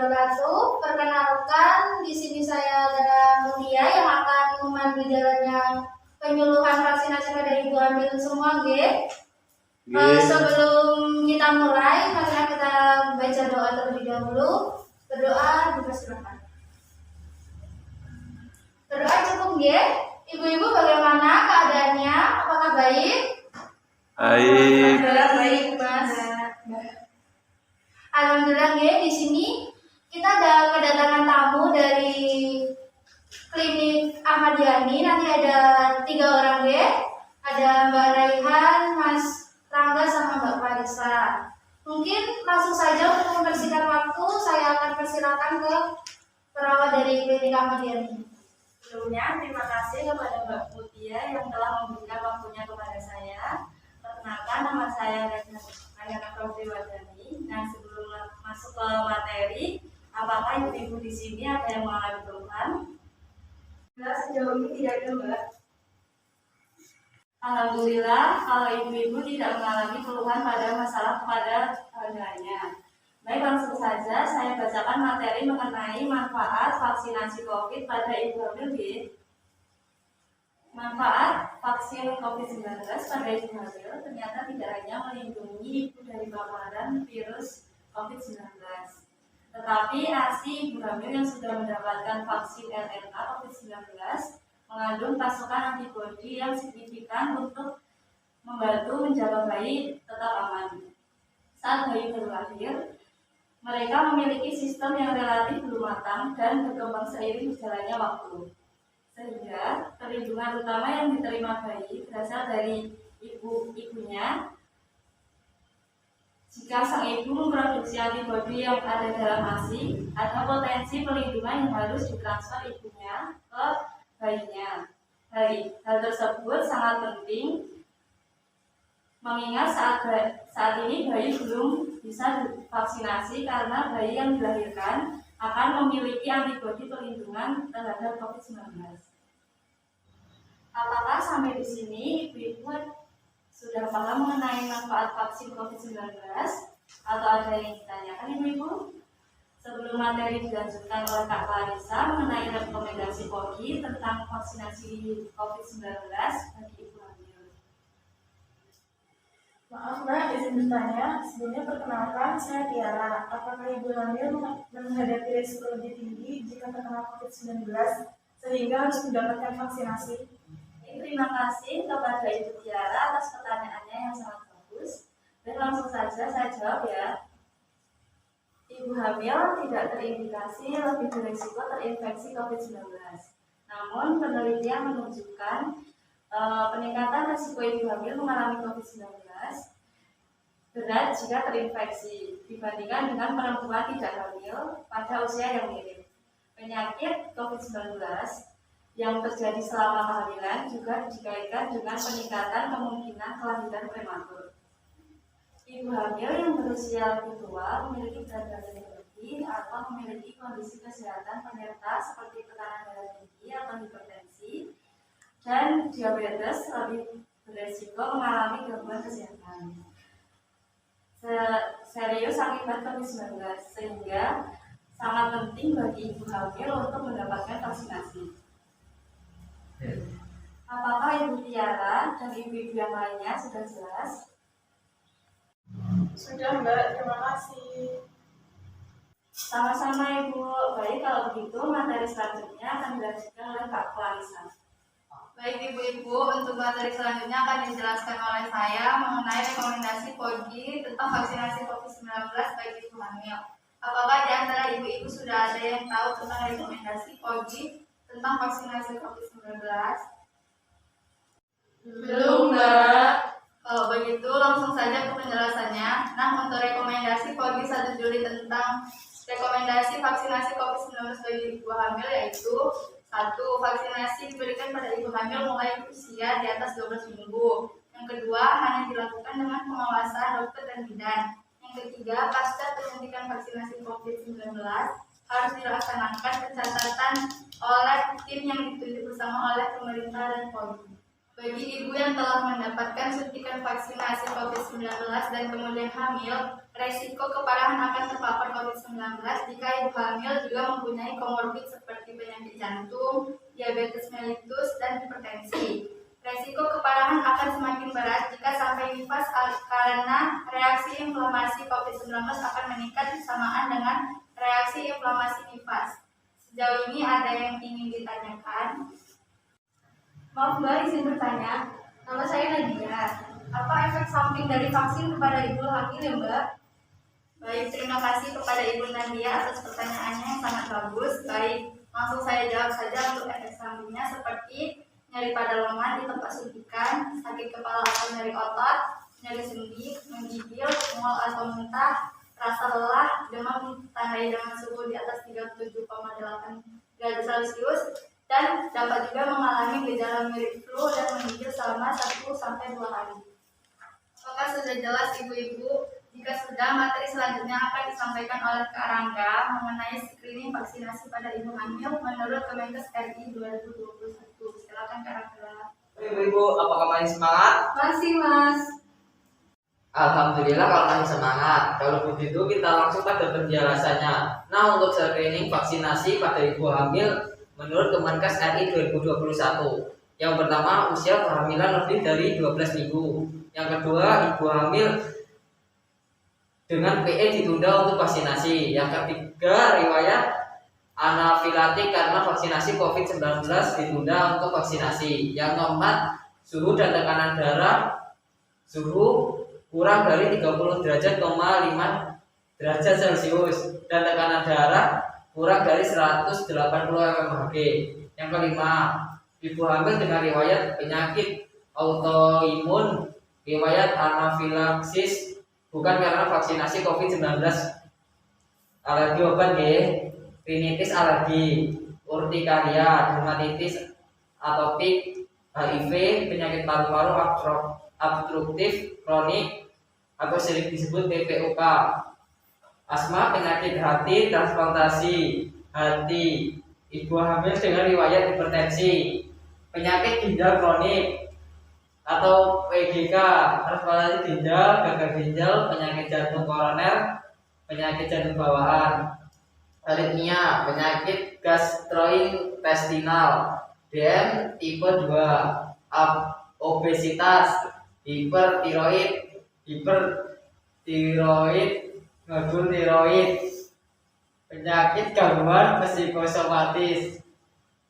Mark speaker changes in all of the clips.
Speaker 1: wabarakatuh. Perkenalkan, di sini saya Dada Mulia yang akan memandu jalannya penyuluhan vaksinasi pada ibu hamil semua, sebelum kita mulai, marilah kita baca doa terlebih dahulu. Berdoa, dipersilakan. Berdoa cukup, Ibu-ibu bagaimana keadaannya? Apakah baik?
Speaker 2: Baik.
Speaker 1: Baik, Mas. Alhamdulillah, di sini kita ada kedatangan tamu dari klinik Ahmad Yani. Nanti ada 3 orang, ada Mbak Raihan, Mas Rangga, sama Mbak Parisa. Mungkin langsung saja untuk mempersingkat waktu, saya akan persilakan ke perawat dari klinik Ahmad Yani.
Speaker 3: Sebelumnya, terima kasih kepada Mbak Mutia yang telah memberikan waktunya kepada saya. Perkenalkan, nama saya Rayana Prawiwardhani. Nah, sebelum masuk ke materi, apakah ibu-ibu di sini ada yang mengalami keluhan?
Speaker 1: Sejauh ini tidak ada, Mbak.
Speaker 3: Alhamdulillah, kalau ibu-ibu tidak mengalami keluhan pada masalah pada kehamilannya. Baik, langsung saja saya bacakan materi mengenai manfaat vaksinasi COVID pada ibu hamil. Manfaat vaksin COVID-19 pada ibu hamil ternyata tidak hanya melindungi ibu dari paparan virus COVID-19, tetapi ASI ibu hamil yang sudah mendapatkan vaksin RNA COVID-19 mengandung pasokan antibodi yang signifikan untuk membantu menjaga bayi tetap aman. Saat bayi baru lahir, mereka memiliki sistem yang relatif belum matang dan berkembang seiring berjalannya waktu. Sehingga perlindungan utama yang diterima bayi berasal dari ibunya. Jika sang ibu memproduksi antibodi yang ada dalam ASI, ada potensi perlindungan yang harus ditransfer ibunya ke bayinya. Hal tersebut sangat penting mengingat saat ini bayi belum bisa divaksinasi karena bayi yang dilahirkan akan memiliki antibodi perlindungan terhadap COVID-19. Apakah sampai di sini ibu-ibu sudah paham mengenai manfaat vaksin COVID-19 atau ada yang ditanyakan ibu-ibu? Sebelum materi dilanjutkan oleh Kak Clarissa mengenai rekomendasi POGI tentang vaksinasi COVID-19 bagi ibu hamil.
Speaker 4: Maaf Mbak, izin bertanya. Sebelumnya perkenalkan, saya Tiara. Apakah ibu hamil menghadapi risiko lebih tinggi jika terkena COVID-19 sehingga harus mendapatkan vaksinasi?
Speaker 3: Terima kasih kepada Ibu Tiara atas pertanyaannya yang sangat bagus. Dan langsung saja saya jawab ya. Ibu hamil tidak terindikasi lebih berisiko terinfeksi COVID-19. Namun penelitian menunjukkan peningkatan risiko ibu hamil mengalami COVID-19 berat jika terinfeksi dibandingkan dengan perempuan tidak hamil pada usia yang mirip. Penyakit COVID-19 yang terjadi selama kehamilan juga dikaitkan dengan peningkatan kemungkinan kelahiran prematur. Ibu hamil yang berusia lebih tua memiliki berat badan yang berlebih atau memiliki kondisi kesehatan penyerta seperti tekanan darah tinggi atau hipertensi dan diabetes lebih beresiko mengalami gangguan kesehatan serius akibat COVID-19, sehingga sangat penting bagi ibu hamil untuk mendapatkan vaksinasi. Apakah Ibu Tiara dan ibu-ibu yang lainnya sudah jelas?
Speaker 4: Sudah Mbak, terima kasih.
Speaker 3: Sama-sama Ibu. Baik, kalau begitu materi selanjutnya akan dilanjutkan oleh Kak Clarissa.
Speaker 1: Baik ibu-ibu, untuk materi selanjutnya akan dijelaskan oleh saya mengenai rekomendasi POGI tentang vaksinasi COVID-19 bagi ibu hamil. Apakah di antara ibu-ibu sudah ada yang tahu tentang rekomendasi POGI tentang vaksinasi COVID-19?
Speaker 4: Belum Mbak.
Speaker 1: Kalau begitu langsung saja ke penjelasannya. Nah, untuk rekomendasi POGI 1 Juli tentang rekomendasi vaksinasi COVID-19 bagi ibu hamil yaitu 1. Vaksinasi diberikan pada ibu hamil mulai usia di atas 12 minggu. Yang kedua, hanya dilakukan dengan pengawasan dokter dan bidan. Yang ketiga, pasca penyuntikan vaksinasi COVID-19 harus dilaksanakan pencatatan oleh tim yang ditunjuk bersama oleh pemerintah dan POGI. Bagi ibu yang telah mendapatkan suntikan vaksinasi COVID-19 dan kemudian hamil, resiko keparahan akan terpapar COVID-19 jika ibu hamil juga mempunyai komorbid seperti penyakit jantung, diabetes mellitus, dan hipertensi. Resiko keparahan akan semakin berat jika sampai nifas karena reaksi inflamasi COVID-19 akan meningkat bersamaan dengan reaksi inflamasi nifas. Sejauh ini ada yang ingin ditanyakan?
Speaker 3: Maaf Mbak, izin bertanya. Nama saya Nadia. Apa efek samping dari vaksin kepada ibu hamil ya Mbak?
Speaker 1: Baik, terima kasih kepada Ibu Nadia atas pertanyaannya yang sangat bagus. Baik, langsung saya jawab saja untuk efek sampingnya seperti nyeri pada lengan di tempat suntikan, sakit kepala atau nyeri otot, nyeri sendi, menggigil, mual atau muntah, rasa lelah, demam ditandai dengan suhu di atas 37,8 derajat Celcius, dan dapat juga mengalami gejala mirip flu dan menggigil selama 1-2 hari. Apakah sudah jelas ibu-ibu? Jika sudah, materi selanjutnya akan disampaikan oleh Kak Rangga mengenai screening vaksinasi pada ibu hamil menurut Kemenkes RI 2021. Silakan Kak Rangga.
Speaker 5: Ibu-ibu, apakah masih semangat?
Speaker 3: Masih Mas.
Speaker 5: Alhamdulillah kalau masih semangat. Kalau begitu kita langsung pada penjelasannya. Nah, untuk screening vaksinasi pada ibu hamil menurut Kemenkes RI 2021. Yang pertama, usia kehamilan lebih dari 12 minggu. Yang kedua, ibu hamil dengan PE ditunda untuk vaksinasi. Yang ketiga, riwayat anafilaktik karena vaksinasi COVID-19 ditunda untuk vaksinasi. Yang keempat, suhu dan tekanan darah suhu kurang dari 30 derajat, 5 derajat Celcius dan tekanan darah kurang dari 180 mmHg. Yang kelima, ibu hamil dengan riwayat penyakit autoimun, riwayat anafilaksis bukan karena vaksinasi COVID-19, alergi obat rinitis alergi, urtikaria, dermatitis atopik, HIV, penyakit paru-paru obstruktif kronik atau sering disebut PPOK, asma, penyakit hati, transplantasi hati, ibu hamil dengan riwayat hipertensi, penyakit ginjal kronik atau PGK, transplantasi ginjal, gagal ginjal, penyakit jantung koroner, penyakit jantung bawaan, aritmia, penyakit gastrointestinal, DM tipe 2, obesitas, hipertiroid, nodul tiroid, penyakit gangguan psikosomatis.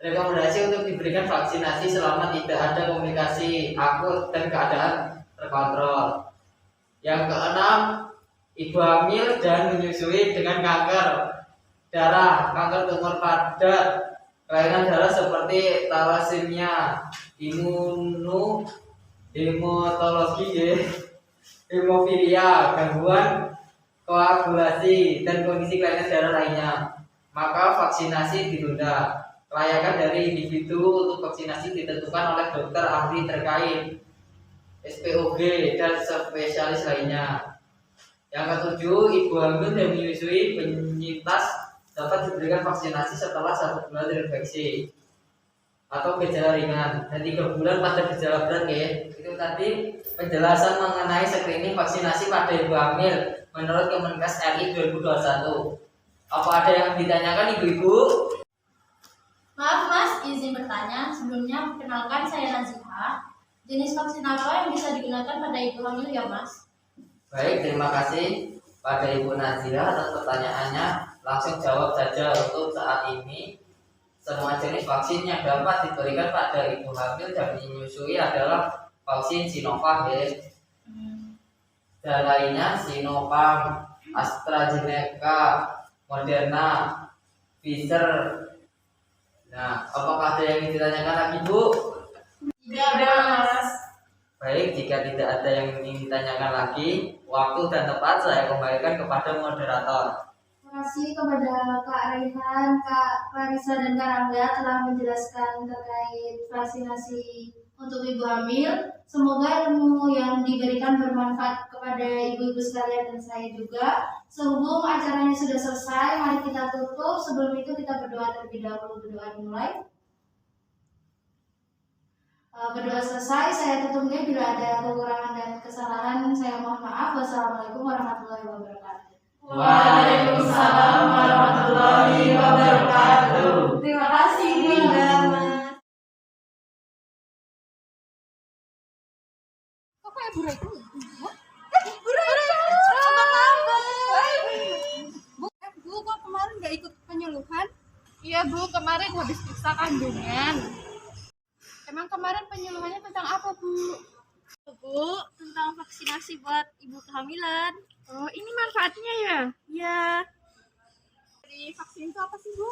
Speaker 5: Rekomendasi untuk diberikan vaksinasi selama tidak ada komunikasi akut dan keadaan terkontrol. Yang keenam, ibu hamil dan menyusui dengan kanker darah, kanker tumor padat, kelainan darah seperti thalassemia, hematologi, hemofilia, gangguan koagulasi, dan kondisi kelainan darah lainnya, maka vaksinasi ditunda. Kelayakan dari individu untuk vaksinasi ditentukan oleh dokter ahli terkait, SPOG, dan spesialis lainnya. Yang ketujuh, ibu hamil dan menyusui penyintas dapat diberikan vaksinasi setelah 1 bulan terinfeksi atau gejala ringan dan 3 bulan pada gejala berat ya. Itu tadi penjelasan mengenai screening vaksinasi pada ibu hamil menurut Kemenkes RI 2021. Apa ada yang ditanyakan ibu-ibu?
Speaker 3: Maaf Mas, izin bertanya. Sebelumnya perkenalkan saya Naziha. Jenis vaksin apa yang bisa digunakan pada ibu hamil ya Mas?
Speaker 5: Baik, terima kasih pada Ibu Nazira atas pertanyaannya. Langsung jawab saja. Untuk saat ini semua jenis vaksin yang dapat diberikan pada ibu hamil dan menyusui adalah vaksin Sinovac ya. Dan lainnya Sinopharm, AstraZeneca, Moderna, Pfizer. Nah, apakah ada yang ditanyakan lagi Bu?
Speaker 1: Tidak ada Mas.
Speaker 5: Baik, jika tidak ada yang ingin ditanyakan lagi, waktu dan tempat saya kembalikan kepada moderator.
Speaker 6: Terima kasih kepada Kak Raihan, Kak Clarissa, dan Kak Rangga telah menjelaskan terkait vaksinasi untuk ibu hamil. Semoga ilmu yang diberikan bermanfaat kepada ibu-ibu sekalian dan saya juga. Sehubung acaranya sudah selesai, mari kita tutup. Sebelum itu kita berdoa terlebih dahulu. Berdoa dimulai. Berdoa selesai, saya tutupnya. Bila ada kekurangan dan kesalahan, saya mohon maaf. Wassalamualaikum warahmatullahi wabarakatuh.
Speaker 3: Waalaikumsalam warahmatullahi wabarakatuh. Terima kasih Dinda.
Speaker 7: Bu, kok kemarin nggak ikut penyuluhan? Iya Bu, kemarin habis periksa kandungan. Emang kemarin penyuluhannya tentang apa Bu?
Speaker 8: Bu, tentang vaksinasi buat ibu kehamilan.
Speaker 7: Oh, ini manfaatnya ya?
Speaker 8: Ya,
Speaker 7: Dari vaksin itu apa sih Bu?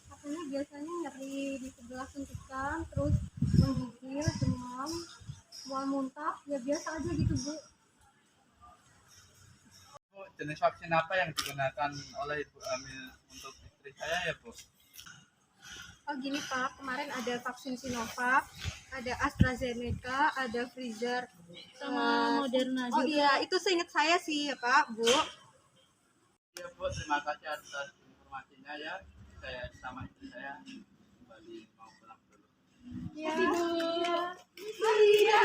Speaker 7: Katanya biasanya nyeri di sebelah suntikan, terus menggigil, demam, mual muntah, ya biasa aja gitu Bu.
Speaker 2: Bu, jenis vaksin apa yang digunakan oleh ibu hamil untuk istri saya ya Bu?
Speaker 7: Oh gini Pak, kemarin ada vaksin Sinovac, ada AstraZeneca, ada Pfizer,
Speaker 8: sama Moderna
Speaker 7: oh
Speaker 8: juga.
Speaker 7: iya, itu seingat saya sih ya Pak, Bu.
Speaker 2: Ya Bu, terima kasih atas informasinya ya. Saya sama istri saya kembali mau pulang dulu.
Speaker 7: Terima kasih Bu. Iya.